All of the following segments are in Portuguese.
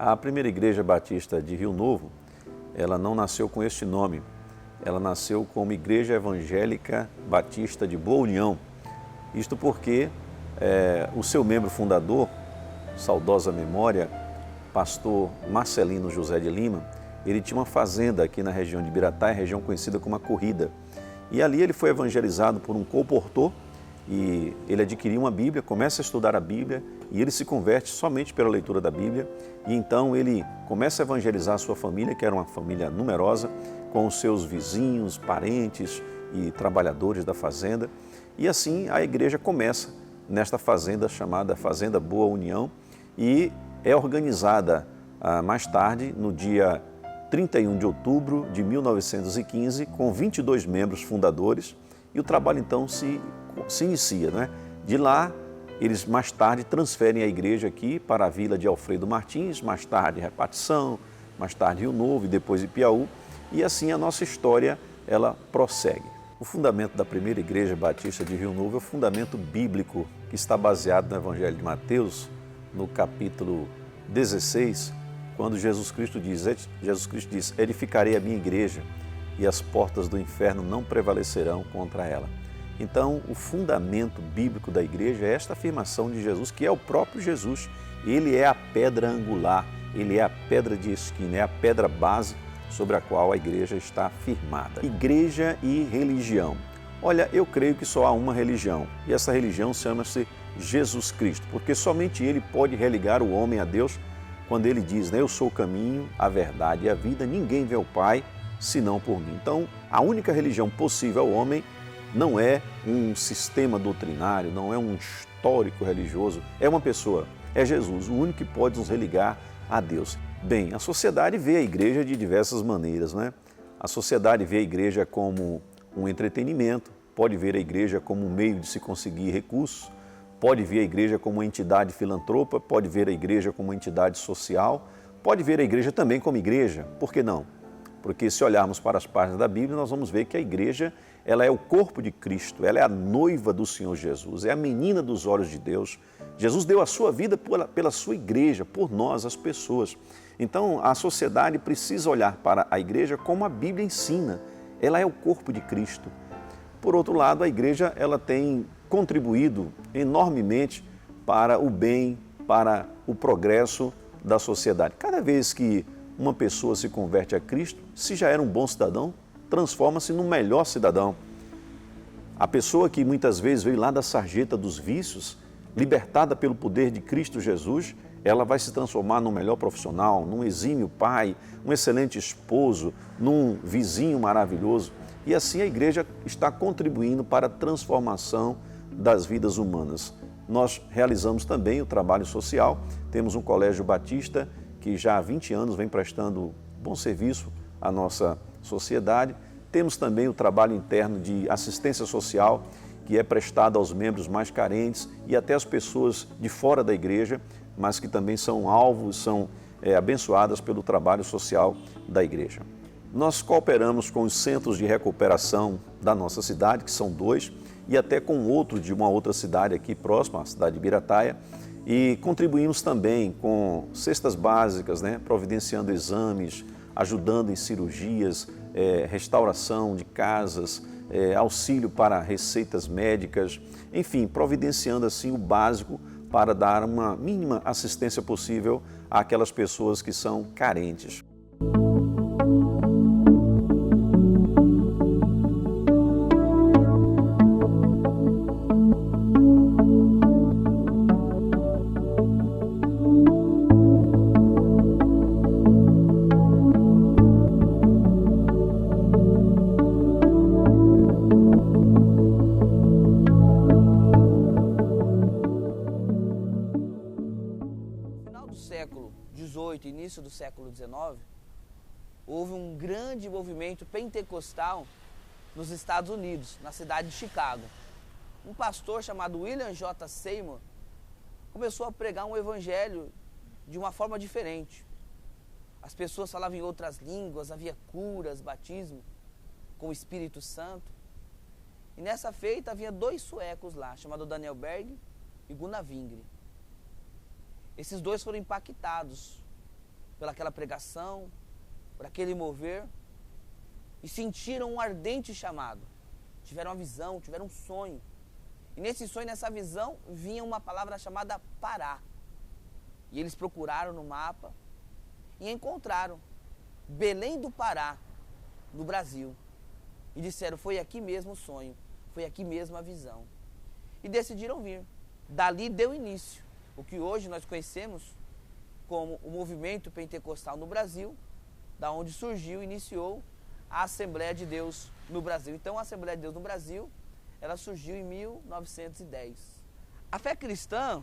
A primeira igreja batista de Rio Novo, ela não nasceu com este nome, ela nasceu como Igreja Evangélica Batista de Boa União. Isto porque o seu membro fundador, saudosa memória, pastor Marcelino José de Lima, ele tinha uma fazenda aqui na região de Ibirataia, região conhecida como a Corrida. E ali ele foi evangelizado por um colportor e ele adquiriu uma Bíblia, começa a estudar a Bíblia e ele se converte somente pela leitura da Bíblia. E então ele começa a evangelizar a sua família, que era uma família numerosa, com os seus vizinhos, parentes e trabalhadores da fazenda. E assim a igreja começa nesta fazenda chamada Fazenda Boa União e é organizada mais tarde, no dia 31 de outubro de 1915, com 22 membros fundadores, e o trabalho então se inicia, né? De lá, eles mais tarde transferem a igreja aqui para a vila de Alfredo Martins, mais tarde Repartição, mais tarde Rio Novo e depois Ipiaú, e assim a nossa história ela prossegue. O fundamento da primeira igreja batista de Rio Novo é o fundamento bíblico que está baseado no Evangelho de Mateus, no capítulo 16, quando Jesus Cristo diz, edificarei a minha igreja e as portas do inferno não prevalecerão contra ela. Então, o fundamento bíblico da igreja é esta afirmação de Jesus, que é o próprio Jesus. Ele é a pedra angular, ele é a pedra de esquina, é a pedra base sobre a qual a igreja está firmada. Igreja e religião. Olha, eu creio que só há uma religião, e essa religião chama-se Jesus Cristo, porque somente Ele pode religar o homem a Deus quando Ele diz, né, eu sou o caminho, a verdade e a vida, ninguém vê o Pai senão por mim. Então, a única religião possível ao homem não é um sistema doutrinário, não é um histórico religioso, é uma pessoa, é Jesus, o único que pode nos religar a Deus. Bem, a sociedade vê a igreja de diversas maneiras, né? A sociedade vê a igreja como um entretenimento, pode ver a igreja como um meio de se conseguir recursos, pode ver a igreja como uma entidade filantropa, pode ver a igreja como uma entidade social, pode ver a igreja também como igreja, por que não? Porque se olharmos para as páginas da Bíblia, nós vamos ver que a igreja ela é o corpo de Cristo, ela é a noiva do Senhor Jesus, é a menina dos olhos de Deus. Jesus deu a sua vida pela sua igreja, por nós, as pessoas. Então, a sociedade precisa olhar para a igreja como a Bíblia ensina, ela é o corpo de Cristo. Por outro lado, a igreja ela tem contribuído enormemente para o bem, para o progresso da sociedade. Cada vez que uma pessoa se converte a Cristo, se já era um bom cidadão, transforma-se num melhor cidadão. A pessoa que muitas vezes veio lá da sarjeta dos vícios, libertada pelo poder de Cristo Jesus, ela vai se transformar num melhor profissional, num exímio pai, um excelente esposo, num vizinho maravilhoso. E assim a igreja está contribuindo para a transformação das vidas humanas. Nós realizamos também o trabalho social, temos um colégio batista que já há 20 anos vem prestando bom serviço à nossa sociedade. Temos também o trabalho interno de assistência social, que é prestado aos membros mais carentes e até às pessoas de fora da igreja, mas que também são alvos, são abençoadas pelo trabalho social da igreja. Nós cooperamos com os centros de recuperação da nossa cidade, que são 2, e até com outro de uma outra cidade aqui próxima, a cidade de Ibirataia, e contribuímos também com cestas básicas, né, providenciando exames, ajudando em cirurgias, restauração de casas, auxílio para receitas médicas, enfim, providenciando assim o básico para dar uma mínima assistência possível àquelas pessoas que são carentes. Início do século XIX, houve um grande movimento pentecostal nos Estados Unidos, na cidade de Chicago. Um pastor chamado William J. Seymour começou a pregar um evangelho de uma forma diferente. As pessoas falavam em outras línguas, havia curas, batismo com o Espírito Santo. E nessa feita havia 2 suecos lá, chamados Daniel Berg e Gunnar Wingre. Esses 2 foram impactados pelaquela pregação, por aquele mover, e sentiram um ardente chamado. Tiveram uma visão, tiveram um sonho. E nesse sonho, nessa visão, vinha uma palavra chamada Pará. E eles procuraram no mapa e encontraram Belém do Pará, no Brasil. E disseram, foi aqui mesmo o sonho, foi aqui mesmo a visão. E decidiram vir. Dali deu início o que hoje nós conhecemos como o movimento pentecostal no Brasil, da onde surgiu, iniciou a Assembleia de Deus no Brasil. Então a Assembleia de Deus no Brasil, ela surgiu em 1910. A fé cristã,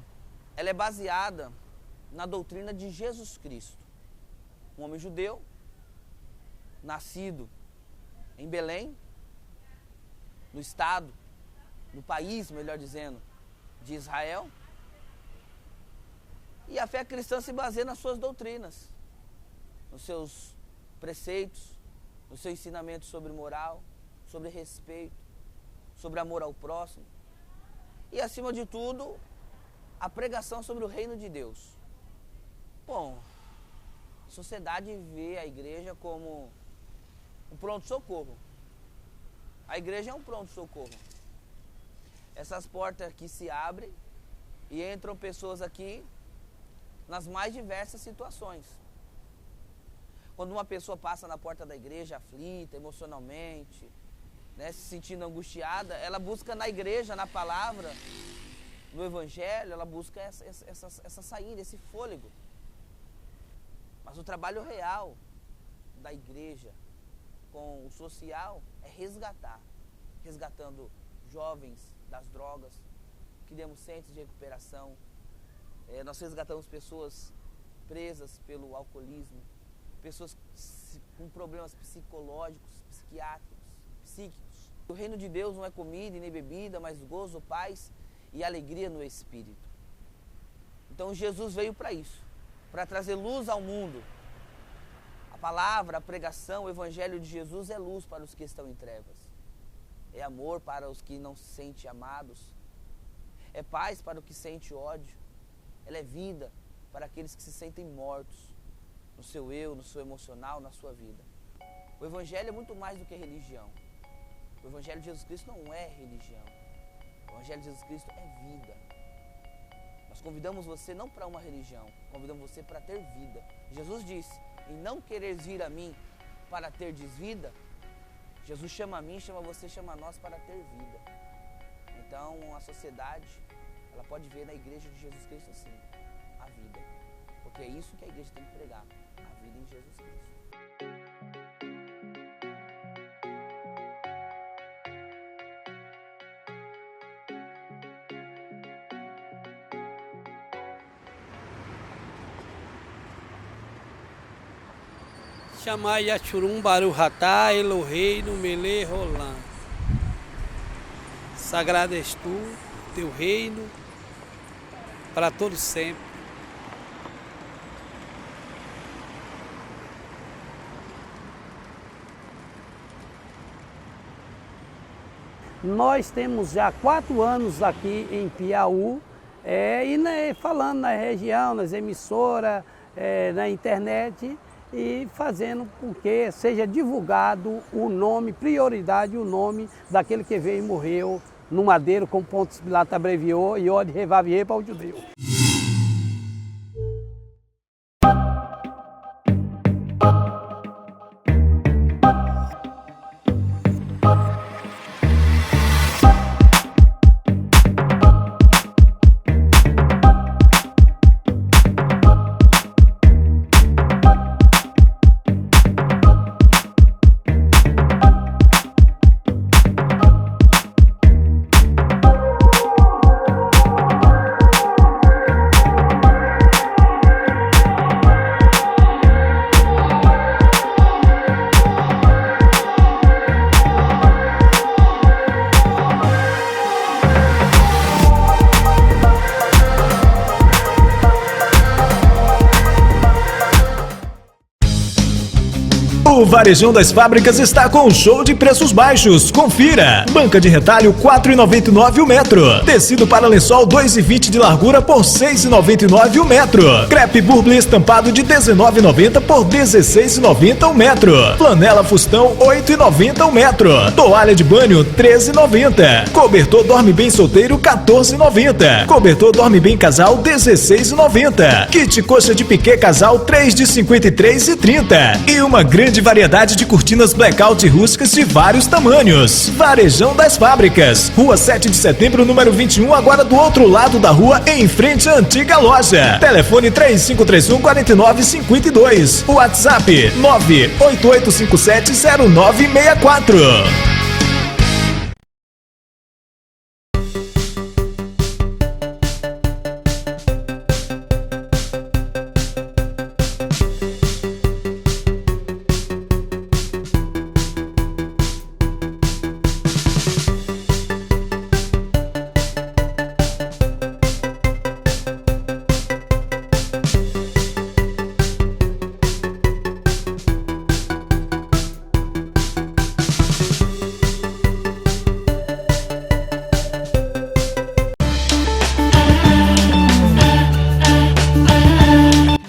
ela é baseada na doutrina de Jesus Cristo, um homem judeu, nascido em Belém, no estado, no país, melhor dizendo, de Israel. E a fé cristã se baseia nas suas doutrinas, nos seus preceitos, no seu ensinamento sobre moral, sobre respeito, sobre amor ao próximo. E, acima de tudo, a pregação sobre o reino de Deus. Bom, a sociedade vê a igreja como um pronto-socorro. A igreja é um pronto-socorro. Essas portas aqui se abrem e entram pessoas aqui nas mais diversas situações. Quando uma pessoa passa na porta da igreja aflita, emocionalmente, né, se sentindo angustiada, ela busca na igreja, na palavra, no evangelho, ela busca essa saída, esse fôlego. Mas o trabalho real da igreja com o social é resgatando jovens das drogas, que demos centros de recuperação. Nós resgatamos pessoas presas pelo alcoolismo, pessoas com problemas psicológicos, psiquiátricos, psíquicos. O reino de Deus não é comida e nem bebida, mas gozo, paz e alegria no Espírito. Então Jesus veio para isso, para trazer luz ao mundo. A palavra, a pregação, o evangelho de Jesus é luz para os que estão em trevas. É amor para os que não se sentem amados. É paz para o que sente ódio. Ela é vida para aqueles que se sentem mortos no seu eu, no seu emocional, na sua vida. O evangelho é muito mais do que religião. O evangelho de Jesus Cristo não é religião. O evangelho de Jesus Cristo é vida. Nós convidamos você não para uma religião, convidamos você para ter vida. Jesus disse, e não quereres vir a mim para terdes vida, Jesus chama a mim, chama você, chama a nós para ter vida. Então a sociedade, ela pode ver na igreja de Jesus Cristo assim, a vida. Porque é isso que a igreja tem que pregar, a vida em Jesus Cristo. Chamai Yachurum Baruhatá, Elohei, Numelê, Rolã. Sagrado és tu, teu reino, para todo sempre. Nós temos já 4 anos aqui em Piauí, falando na região, nas emissoras, na internet, e fazendo com que seja divulgado o nome, prioridade, o nome daquele que veio e morreu no madeiro, como Pontos Pilatos abreviou, e Yod Revavier para o judeu. O Varejão das Fábricas está com um show de preços baixos. Confira. Banca de retalho R$ 4,99 o metro. Tecido para lençol 2,20 de largura por R$ 6,99 o metro. Crepe Burberry estampado de R$ 19,90 por R$ 16,90 o metro. Flanela Fustão R$ 8,90 o metro. Toalha de banho R$ 13,90. Cobertor Dorme Bem Solteiro R$ 14,90. Cobertor Dorme Bem Casal R$ 16,90. Kit coxa de piquê casal R$ 3,53,30. E uma grande variedade de cortinas blackout rústicas de vários tamanhos. Varejão das Fábricas. Rua 7 de Setembro, número 21, agora do outro lado da rua, em frente à antiga loja. Telefone 3531-4952. WhatsApp 988570964.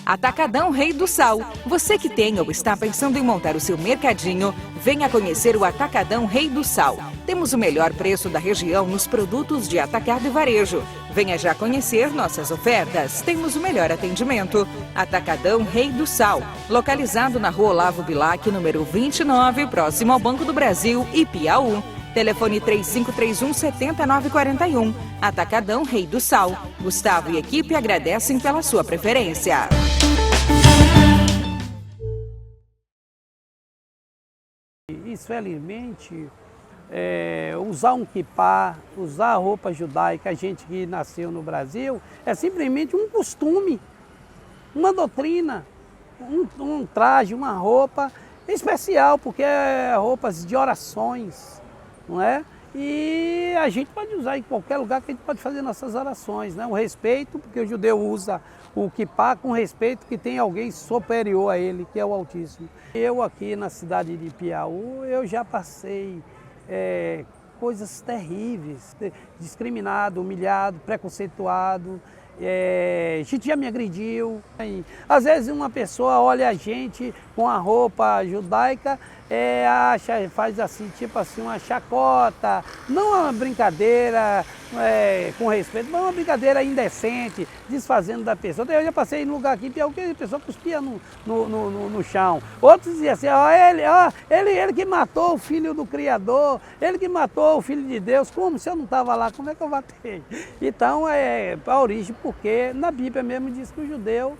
Atacadão Rei do Sal. Você que tem ou está pensando em montar o seu mercadinho, venha conhecer o Atacadão Rei do Sal. Temos o melhor preço da região nos produtos de atacado e varejo. Venha já conhecer nossas ofertas. Temos o melhor atendimento. Atacadão Rei do Sal, localizado na Rua Olavo Bilac, número 29, próximo ao Banco do Brasil, Ipiaú. Telefone 3531-7941. Atacadão Rei do Sal. Gustavo e equipe agradecem pela sua preferência. Infelizmente, usar um quipá, usar a roupa judaica, a gente que nasceu no Brasil, é simplesmente um costume, uma doutrina, um traje, uma roupa especial, porque é roupas de orações, não é? E a gente pode usar em qualquer lugar que a gente pode fazer nossas orações, né? O respeito, porque o judeu usa o quipá com respeito que tem alguém superior a ele, que é o Altíssimo. Eu aqui na cidade de Piauí, eu já passei coisas terríveis, discriminado, humilhado, preconceituado, a gente já me agrediu. Às vezes uma pessoa olha a gente com a roupa judaica, faz assim, tipo assim, uma chacota, não uma brincadeira com respeito, mas uma brincadeira indecente, desfazendo da pessoa. Eu já passei em lugar aqui, que a pessoa cuspia no chão. Outros diziam assim, ele que matou o filho do Criador, ele que matou o filho de Deus, como se eu não estava lá, como é que eu matei? Então, a origem, porque na Bíblia mesmo diz que o judeu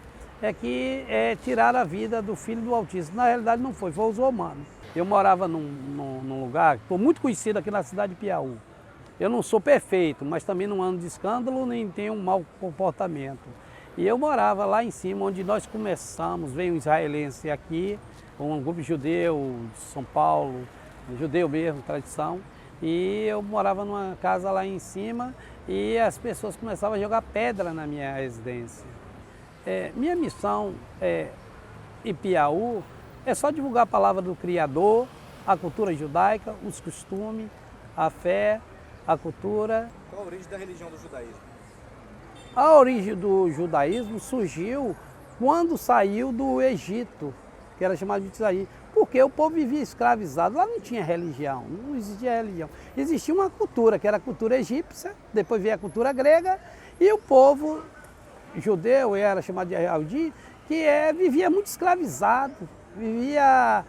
tirar a vida do filho do Altíssimo. Na realidade não foi os romanos. Eu morava num lugar, estou muito conhecido aqui na cidade de Piauí. Eu não sou perfeito, mas também não ando de escândalo, nem tenho um mau comportamento. E eu morava lá em cima, onde nós começamos, veio um israelense aqui, um grupo judeu de São Paulo, judeu mesmo, tradição. E eu morava numa casa lá em cima e as pessoas começavam a jogar pedra na minha residência. Minha missão em Piauí é só divulgar a palavra do Criador, a cultura judaica, os costumes, a fé, a cultura. Qual a origem da religião do judaísmo? A origem do judaísmo surgiu quando saiu do Egito, que era chamado de Israel, porque o povo vivia escravizado, lá não tinha religião, não existia religião. Existia uma cultura, que era a cultura egípcia, depois veio a cultura grega, e o povo judeu, era chamado de Yahudi, que vivia muito escravizado, vivia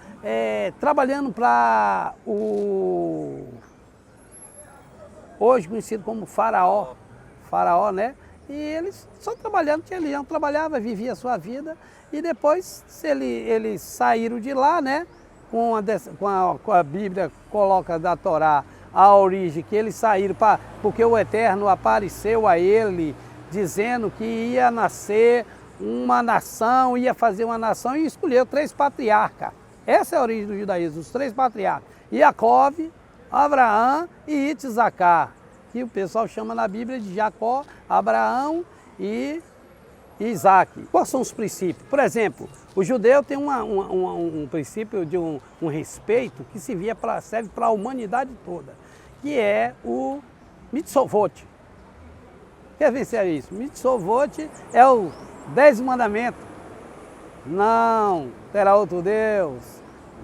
trabalhando para o hoje conhecido como faraó, né? E eles só trabalhando, tinha religião, trabalhava, vivia a sua vida, e depois eles saíram de lá, né? Com a Bíblia coloca da Torá a origem, que eles saíram porque o Eterno apareceu a ele, dizendo que ia nascer uma nação, ia fazer uma nação e escolheu 3 patriarcas. Essa é a origem do judaísmo, os 3 patriarcas. Jacó, Abraão e Itzacar, que o pessoal chama na Bíblia de Jacó, Abraão e Isaac. Quais são os princípios? Por exemplo, o judeu tem um princípio de um respeito que serve para a humanidade toda, que é o mitzvot. Quer vencer isso? Mitzvot é o 10 mandamentos. Não terá outro Deus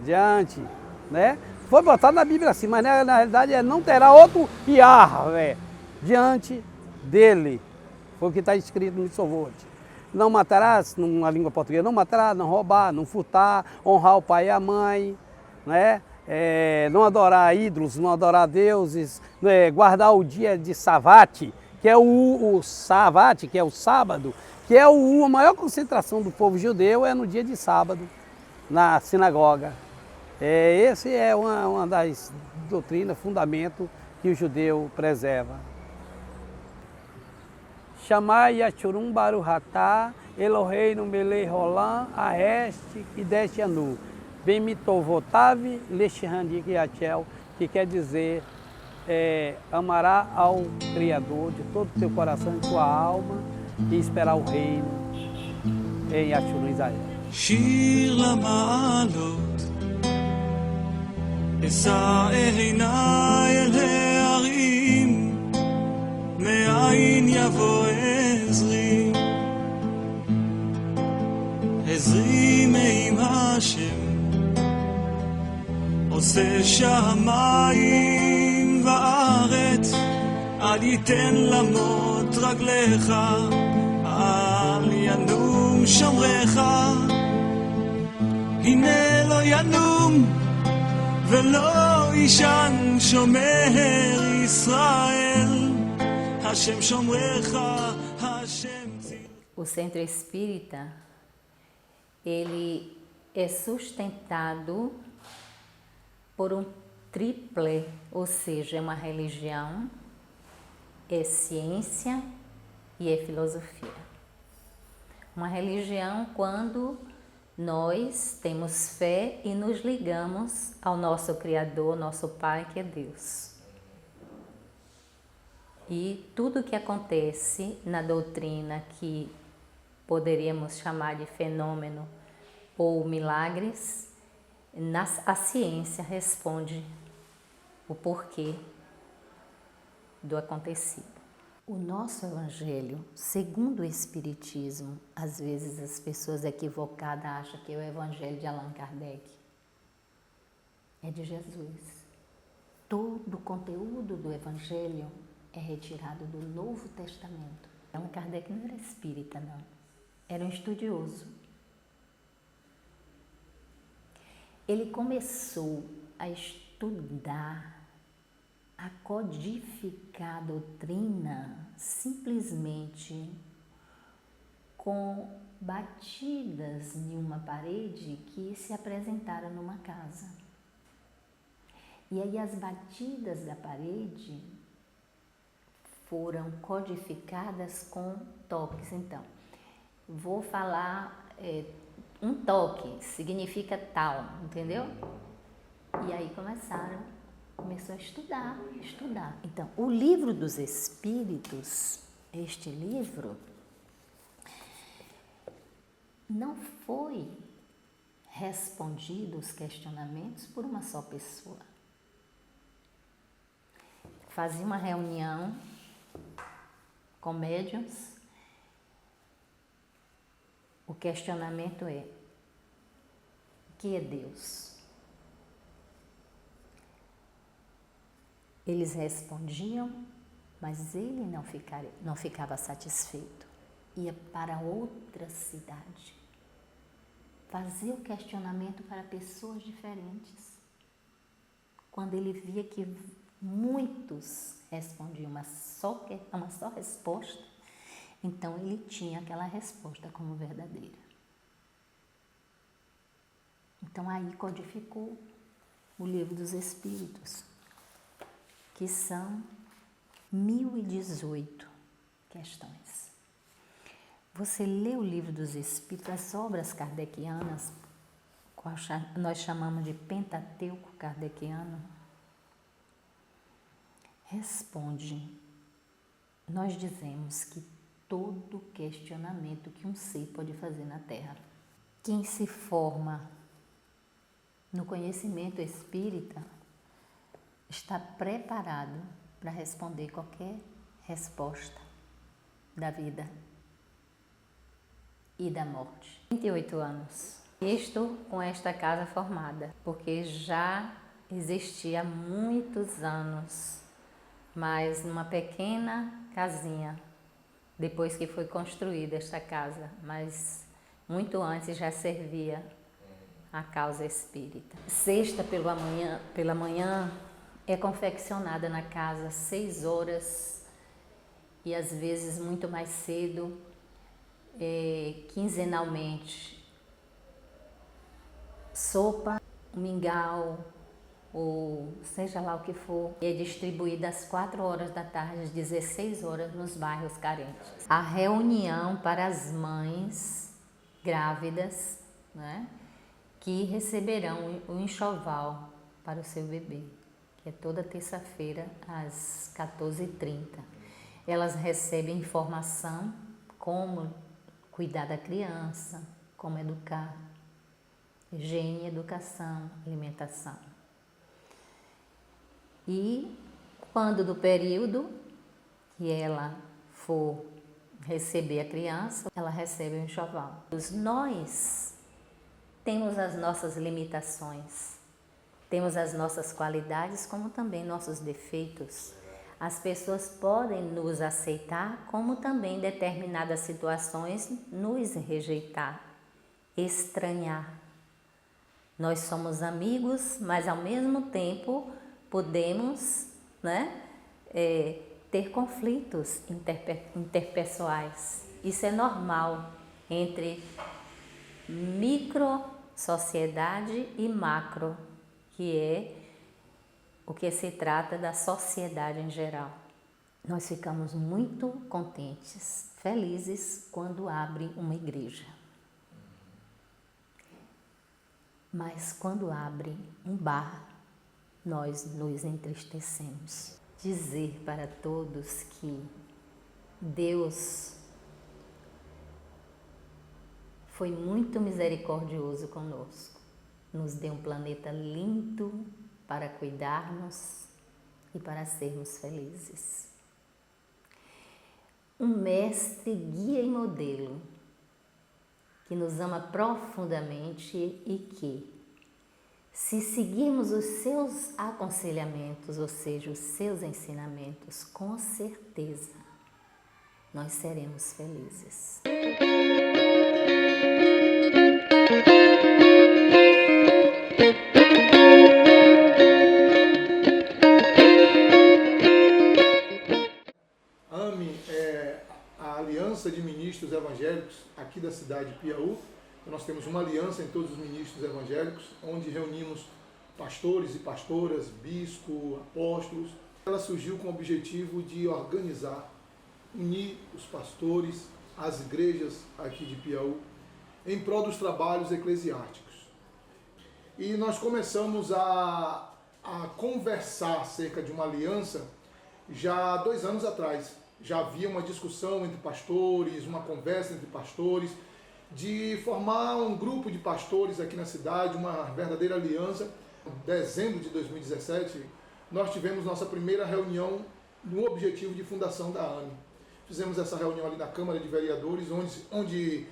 diante, né? Foi botado na Bíblia assim, mas na realidade é não terá outro Yahvé diante dele. Foi o que está escrito no Mitzvot. Não matarás, numa língua portuguesa, não matarás, não roubar, não furtar, honrar o pai e a mãe, né? Não adorar ídolos, não adorar deuses, né? Guardar o dia de Savat, que é o Savat, que é o sábado, que é a maior concentração do povo judeu é no dia de sábado, na sinagoga. Esse é uma das doutrinas, fundamento que o judeu preserva. Chamai Yachurum Baruhatá, Eloheinu Melei Rolam, Aeste e Deste Anu, Bemitovotav, Leshhandik Yachel, que quer dizer amará ao Criador de todo o teu coração e tua alma e esperar o reino em Yachurum Israel. שיר למעלות, אשא עיניי אל ההרים, מאין יבוא עזרי, עזרי מעם השם, עושה שמיים וארץ, אל ייתן למות רגליך, אל ינום שומרך, הנה לא ינום ולא יישן שומר ישראל, השם שומרך, השם צילך. O centro espírita, ele é sustentado por um triplé, ou seja, é uma religião, é ciência e é filosofia. Uma religião quando nós temos fé e nos ligamos ao nosso Criador, nosso Pai, que é Deus. E tudo que acontece na doutrina que poderíamos chamar de fenômeno ou milagres, a ciência responde o porquê do acontecido. O nosso Evangelho, segundo o Espiritismo, às vezes as pessoas equivocadas acham que é o Evangelho de Allan Kardec. É de Jesus. Todo o conteúdo do Evangelho é retirado do Novo Testamento. Allan Kardec não era espírita, não. Era um estudioso. Ele começou a estudar, a codificar a doutrina simplesmente com batidas em uma parede que se apresentaram numa casa. E aí as batidas da parede foram codificadas com toques. Então, vou falar, um toque significa tal, entendeu? E aí começou a estudar. Então, o Livro dos Espíritos, este livro, não foi respondido os questionamentos por uma só pessoa. Fazia uma reunião com médiuns. O questionamento é: o que é Deus? Eles respondiam, mas ele não ficava satisfeito. Ia para outra cidade, fazia o questionamento para pessoas diferentes. Quando ele via que muitos respondiam uma só resposta, então ele tinha aquela resposta como verdadeira. Então aí codificou o Livro dos Espíritos, que são 1018 questões. Você lê o Livro dos Espíritos, as obras kardecianas, qual nós chamamos de Pentateuco kardeciano, responde. Nós dizemos que todo questionamento que um ser pode fazer na Terra. Quem se forma no conhecimento espírita está preparado para responder qualquer resposta da vida e da morte. 28 anos. Estou com esta casa formada, porque já existia há muitos anos, mas numa pequena casinha, depois que foi construída esta casa, mas muito antes já servia a causa espírita. Sexta pela manhã é confeccionada na casa 6 horas e às vezes muito mais cedo, quinzenalmente. Sopa, mingau, ou seja lá o que for, é distribuída às 4 horas da tarde, às 16 horas nos bairros carentes. A reunião para as mães grávidas, né, que receberão o enxoval para o seu bebê, que é toda terça-feira às 14h30. Elas recebem informação como cuidar da criança, como educar, higiene, educação, alimentação. E quando do período que ela for receber a criança, ela recebe o enxoval. Nós temos as nossas limitações, temos as nossas qualidades, como também nossos defeitos. As pessoas podem nos aceitar, como também em determinadas situações nos rejeitar, estranhar. Nós somos amigos, mas ao mesmo tempo podemos, né, ter conflitos interpessoais. Isso é normal entre micro-sociedade e macro, que é o que se trata da sociedade em geral. Nós ficamos muito contentes, felizes, quando abre uma igreja. Mas quando abre um bar, nós nos entristecemos. Dizer para todos que Deus foi muito misericordioso conosco. Nos deu um planeta lindo para cuidarmos e para sermos felizes. Um mestre, guia e modelo que nos ama profundamente e que, se seguirmos os seus aconselhamentos, ou seja, os seus ensinamentos, com certeza nós seremos felizes. AME é a Aliança de Ministros Evangélicos aqui da cidade de Piauí. Nós temos uma aliança em todos os ministros evangélicos, onde reunimos pastores e pastoras, bispos, apóstolos. Ela surgiu com o objetivo de organizar, unir os pastores, as igrejas aqui de Piauí, em prol dos trabalhos eclesiásticos. E nós começamos a conversar acerca de uma aliança já há 2 anos atrás. Já havia uma discussão entre pastores, uma conversa entre pastores, de formar um grupo de pastores aqui na cidade, uma verdadeira aliança. Em dezembro de 2017, nós tivemos nossa primeira reunião no objetivo de fundação da AME. Fizemos essa reunião ali na Câmara de Vereadores, onde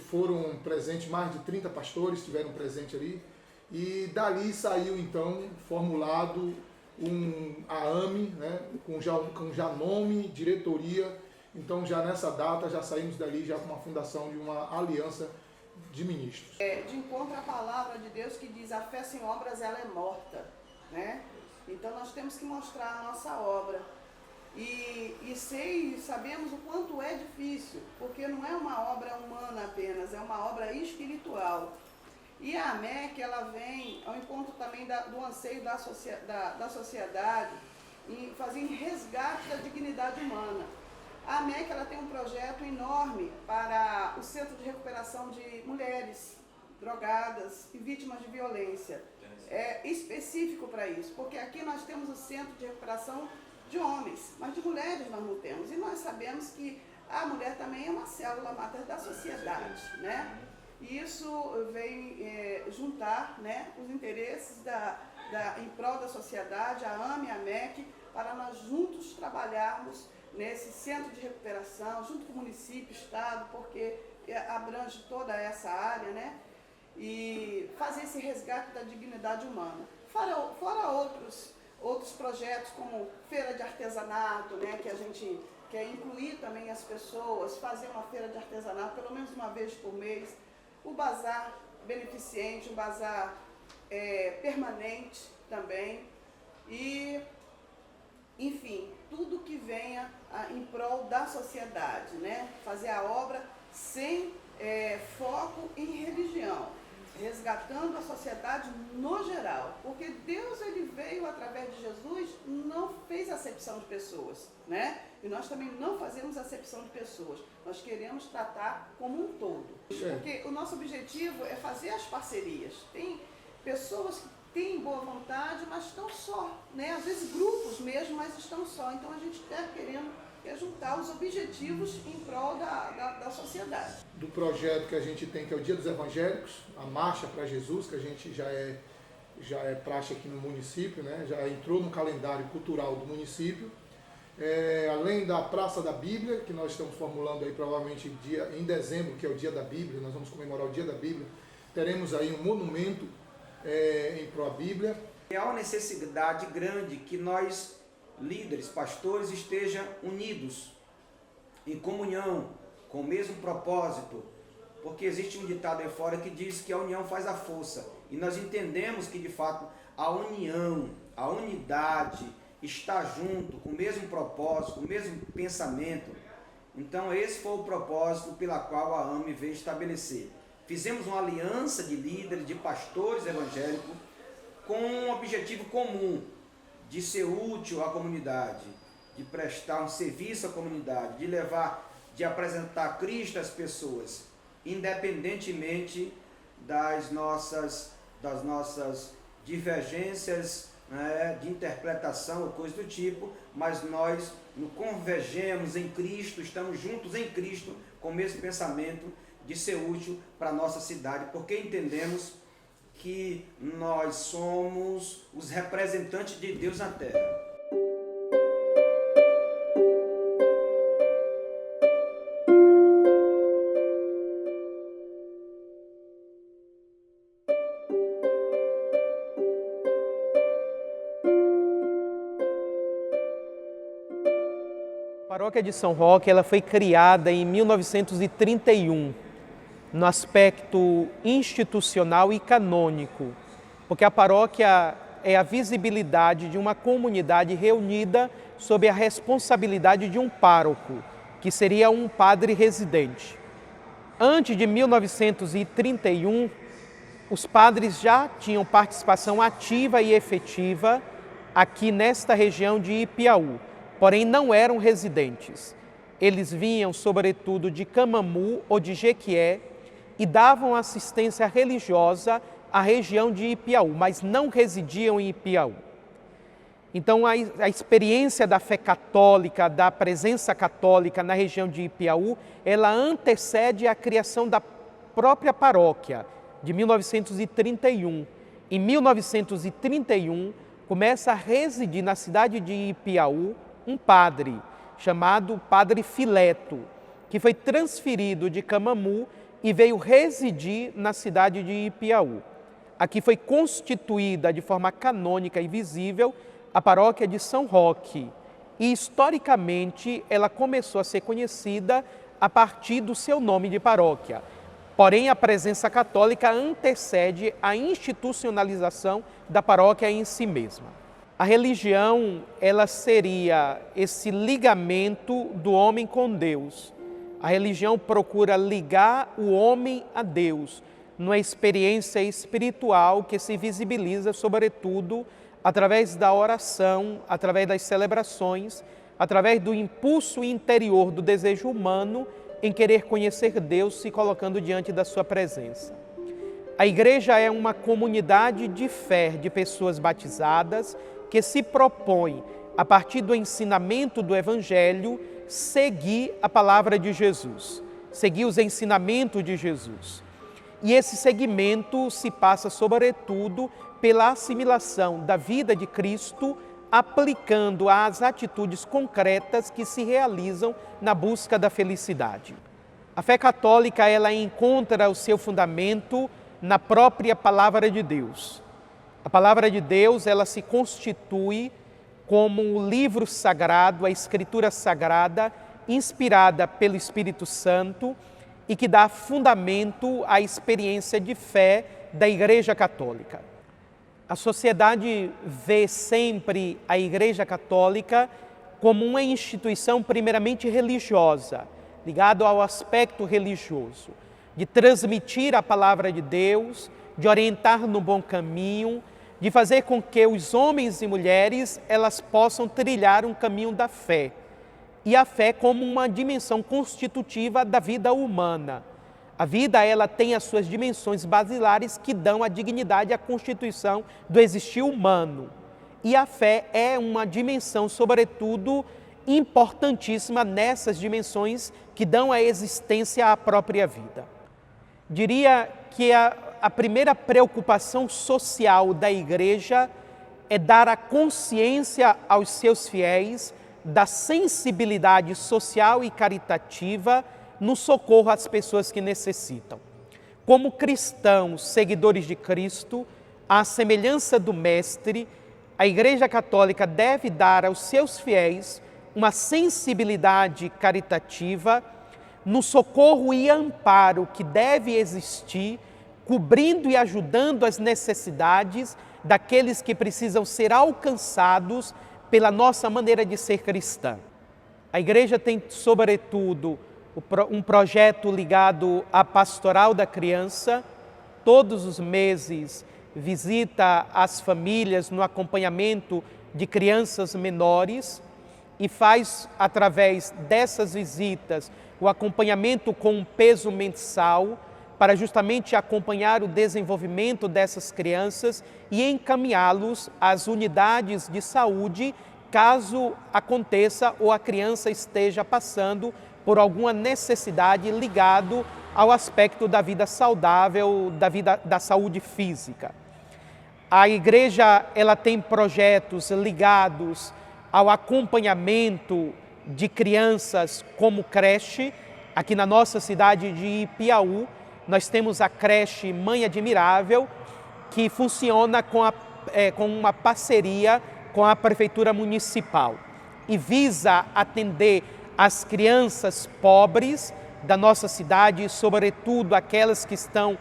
foram presentes mais de 30 pastores, estiveram presentes ali, e dali saiu então formulado a AME, né, com já nome, diretoria. Então, já nessa data, já saímos dali já com uma fundação de uma aliança de ministros. De encontro à palavra de Deus que diz: a fé sem obras ela é morta, né? Então, nós temos que mostrar a nossa obra. E sabemos o quanto é difícil, porque não é uma obra humana apenas, é uma obra espiritual. E a AMEC, ela vem ao encontro também do anseio da sociedade em fazer resgate da dignidade humana. A AMEC, ela tem um projeto enorme para o Centro de Recuperação de Mulheres drogadas e vítimas de violência. É específico para isso, porque aqui nós temos o Centro de Recuperação de homens, mas de mulheres nós não temos. E nós sabemos que a mulher também é uma célula máter da sociedade, né? E isso vem juntar, né, os interesses em prol da sociedade, a AME e a MEC, para nós juntos trabalharmos nesse centro de recuperação, junto com o município, estado, porque abrange toda essa área, né? E fazer esse resgate da dignidade humana. Fora outros projetos, como feira de artesanato, né, que a gente quer incluir também as pessoas, fazer uma feira de artesanato pelo menos uma vez por mês, o bazar beneficente, um bazar permanente também, e, enfim, tudo que venha em prol da sociedade, né? Fazer a obra sem foco em religião, resgatando a sociedade no geral, porque Deus, ele veio através de Jesus, não fez acepção de pessoas, né? E nós também não fazemos acepção de pessoas, nós queremos tratar como um todo, porque o nosso objetivo é fazer as parcerias. Tem pessoas que têm boa vontade, mas estão só, né? Às vezes grupos mesmo, mas estão só, então a gente está querendo juntar os objetivos em prol da sociedade. Do projeto que a gente tem, que é o Dia dos Evangélicos, a Marcha para Jesus, que a gente já é praxe aqui no município, né? Já entrou no calendário cultural do município. Além da Praça da Bíblia, que nós estamos formulando aí provavelmente em dezembro, que é o Dia da Bíblia, nós vamos comemorar o Dia da Bíblia, teremos aí um monumento em pró à Bíblia. Há uma necessidade grande que nós, líderes, pastores, estejam unidos, em comunhão, com o mesmo propósito, porque existe um ditado aí fora que diz que a união faz a força, e nós entendemos que de fato a união, a unidade, está junto, com o mesmo propósito, com o mesmo pensamento. Então esse foi o propósito pela qual a AME veio estabelecer. Fizemos uma aliança de líderes, de pastores evangélicos, com um objetivo comum, de ser útil à comunidade, de prestar um serviço à comunidade, de apresentar Cristo às pessoas, independentemente das nossas divergências, né, de interpretação ou coisa do tipo, mas nós nos convergemos em Cristo, estamos juntos em Cristo, com o mesmo pensamento de ser útil para a nossa cidade, porque entendemos que nós somos os representantes de Deus na terra. A paróquia de São Roque, ela foi criada em 1931, no aspecto institucional e canônico, porque a paróquia é a visibilidade de uma comunidade reunida sob a responsabilidade de um pároco, que seria um padre residente. Antes de 1931, os padres já tinham participação ativa e efetiva aqui nesta região de Ipiaú, porém não eram residentes. Eles vinham sobretudo de Camamu ou de Jequié e davam assistência religiosa à região de Ipiaú, mas não residiam em Ipiaú. Então a experiência da fé católica, da presença católica na região de Ipiaú, ela antecede a criação da própria paróquia, de 1931. Em 1931, começa a residir na cidade de Ipiaú um padre, chamado Padre Fileto, que foi transferido de Camamu e veio residir na cidade de Ipiaú. Aqui foi constituída de forma canônica e visível a paróquia de São Roque. E, historicamente, ela começou a ser conhecida a partir do seu nome de paróquia. Porém, a presença católica antecede a institucionalização da paróquia em si mesma. A religião, ela seria esse ligamento do homem com Deus. A religião procura ligar o homem a Deus, numa experiência espiritual que se visibiliza, sobretudo, através da oração, através das celebrações, através do impulso interior do desejo humano em querer conhecer Deus, se colocando diante da sua presença. A igreja é uma comunidade de fé, de pessoas batizadas, que se propõe, a partir do ensinamento do Evangelho, seguir a palavra de Jesus, seguir os ensinamentos de Jesus. E esse seguimento se passa, sobretudo, pela assimilação da vida de Cristo, aplicando as atitudes concretas que se realizam na busca da felicidade. A fé católica, ela encontra o seu fundamento na própria palavra de Deus. A palavra de Deus, ela se constitui como o livro sagrado, a escritura sagrada, inspirada pelo Espírito Santo e que dá fundamento à experiência de fé da Igreja Católica. A sociedade vê sempre a Igreja Católica como uma instituição primeiramente religiosa, ligada ao aspecto religioso, de transmitir a palavra de Deus, de orientar no bom caminho, de fazer com que os homens e mulheres elas possam trilhar um caminho da fé. E a fé como uma dimensão constitutiva da vida humana. A vida, ela tem as suas dimensões basilares que dão a dignidade à constituição do existir humano. E a fé é uma dimensão, sobretudo, importantíssima nessas dimensões que dão a existência à própria vida. Diria que a primeira preocupação social da Igreja é dar a consciência aos seus fiéis da sensibilidade social e caritativa no socorro às pessoas que necessitam. Como cristãos, seguidores de Cristo, à semelhança do Mestre, a Igreja Católica deve dar aos seus fiéis uma sensibilidade caritativa no socorro e amparo que deve existir, cobrindo e ajudando as necessidades daqueles que precisam ser alcançados pela nossa maneira de ser cristã. A Igreja tem, sobretudo, um projeto ligado à pastoral da criança. Todos os meses visita as famílias no acompanhamento de crianças menores e faz, através dessas visitas, o acompanhamento com um peso mensal para justamente acompanhar o desenvolvimento dessas crianças e encaminhá-los às unidades de saúde, caso aconteça ou a criança esteja passando por alguma necessidade ligado ao aspecto da vida saudável, da saúde física. A Igreja, ela tem projetos ligados ao acompanhamento de crianças como creche. Aqui na nossa cidade de Piauí, nós temos a creche Mãe Admirável, que funciona com uma parceria com a Prefeitura Municipal e visa atender as crianças pobres da nossa cidade, sobretudo aquelas que estão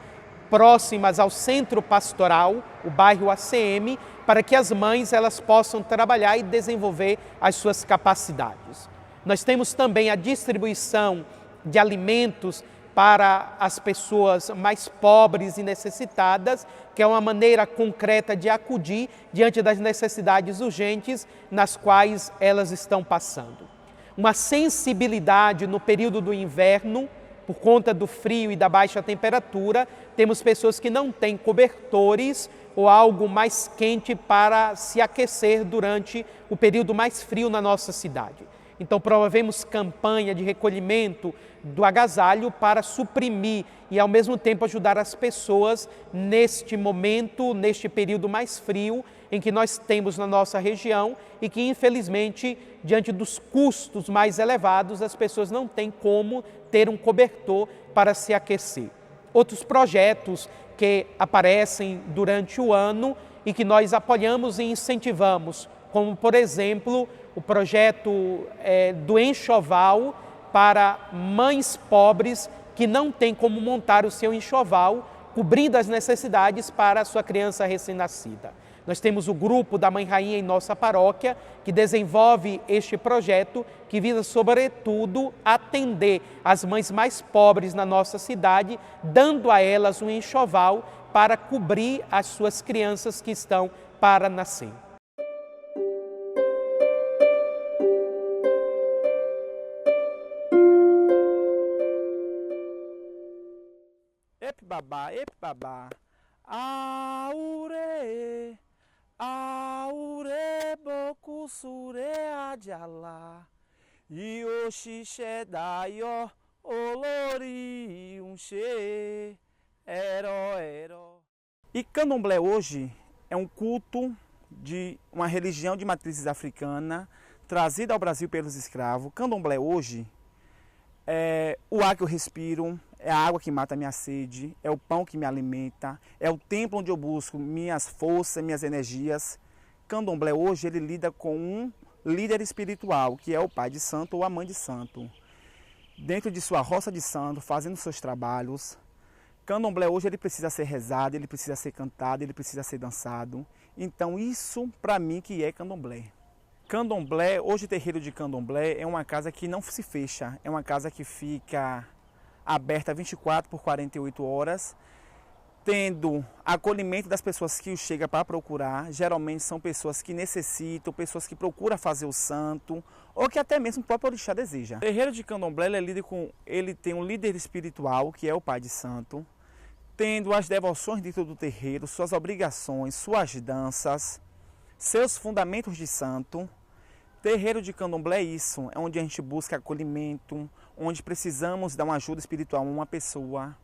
próximas ao centro pastoral, o bairro ACM, para que as mães elas possam trabalhar e desenvolver as suas capacidades. Nós temos também a distribuição de alimentos para as pessoas mais pobres e necessitadas, que é uma maneira concreta de acudir diante das necessidades urgentes nas quais elas estão passando. Uma sensibilidade no período do inverno, por conta do frio e da baixa temperatura, temos pessoas que não têm cobertores ou algo mais quente para se aquecer durante o período mais frio na nossa cidade. Então, promovemos campanha de recolhimento do agasalho para suprimir e, ao mesmo tempo, ajudar as pessoas neste momento, neste período mais frio em que nós temos na nossa região e que, infelizmente, diante dos custos mais elevados, as pessoas não têm como ter um cobertor para se aquecer. Outros projetos que aparecem durante o ano e que nós apoiamos e incentivamos, como, por exemplo, o projeto do enxoval para mães pobres que não têm como montar o seu enxoval, cobrindo as necessidades para a sua criança recém-nascida. Nós temos o grupo da Mãe Rainha em nossa paróquia, que desenvolve este projeto, que visa, sobretudo, atender as mães mais pobres na nossa cidade, dando a elas um enxoval para cobrir as suas crianças que estão para nascer. Ep babá, aure, aure boku sure ajala, Yoshi daio olori unche ero. E candomblé hoje é um culto de uma religião de matrizes africana trazida ao Brasil pelos escravos. Candomblé hoje é o ar que eu respiro, é a água que mata a minha sede, é o pão que me alimenta, é o templo onde eu busco minhas forças, minhas energias. Candomblé hoje ele lida com um líder espiritual, que é o pai de santo ou a mãe de santo. Dentro de sua roça de santo, fazendo seus trabalhos. Candomblé hoje ele precisa ser rezado, ele precisa ser cantado, ele precisa ser dançado. Então isso para mim que é candomblé. Candomblé, hoje o terreiro de candomblé é uma casa que não se fecha, é uma casa que fica aberta 24 por 48 horas, tendo acolhimento das pessoas que chegam para procurar. Geralmente são pessoas que necessitam, pessoas que procuram fazer o santo, ou que até mesmo o próprio orixá deseja. O terreiro de candomblé ele tem um líder espiritual, que é o pai de santo, tendo as devoções dentro do terreiro, suas obrigações, suas danças, seus fundamentos de santo. Terreiro de candomblé é isso, é onde a gente busca acolhimento, onde precisamos dar uma ajuda espiritual a uma pessoa.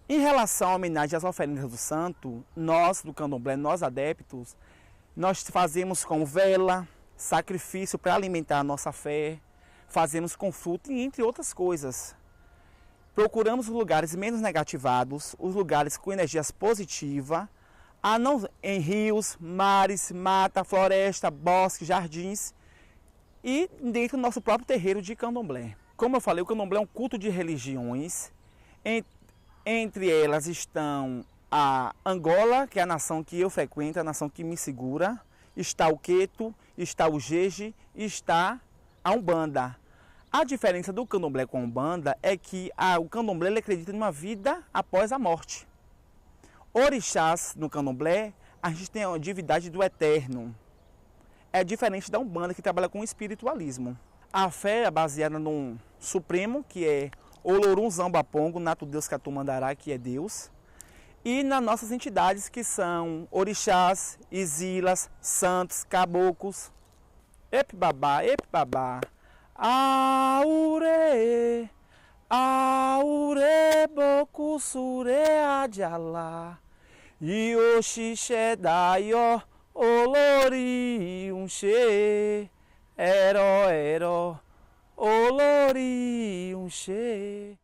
Em relação à homenagem às oferendas do santo, nós do candomblé, nós adeptos, nós fazemos com vela, sacrifício para alimentar a nossa fé, fazemos com fruto e entre outras coisas. Procuramos os lugares menos negativados, os lugares com energias positivas, em rios, mares, mata, floresta, bosques, jardins e dentro do nosso próprio terreiro de candomblé. Como eu falei, o candomblé é um culto de religiões. Entre elas estão a Angola, que é a nação que eu frequento, a nação que me segura. Está o Queto, está o Jeje e está a Umbanda. A diferença do candomblé com a Umbanda é que o candomblé ele acredita numa vida após a morte. Orixás no candomblé, a gente tem a divindade do eterno. É diferente da Umbanda, que trabalha com espiritualismo. A fé é baseada num Supremo, que é Olorum Zambapongo, Nato Deus Catumandará, que é Deus. E nas nossas entidades, que são orixás, isilas, santos, caboclos. Epibabá, epibabá. Aure, aure, boku sure adjalá. Yoshi daio olori unche ero olori unche.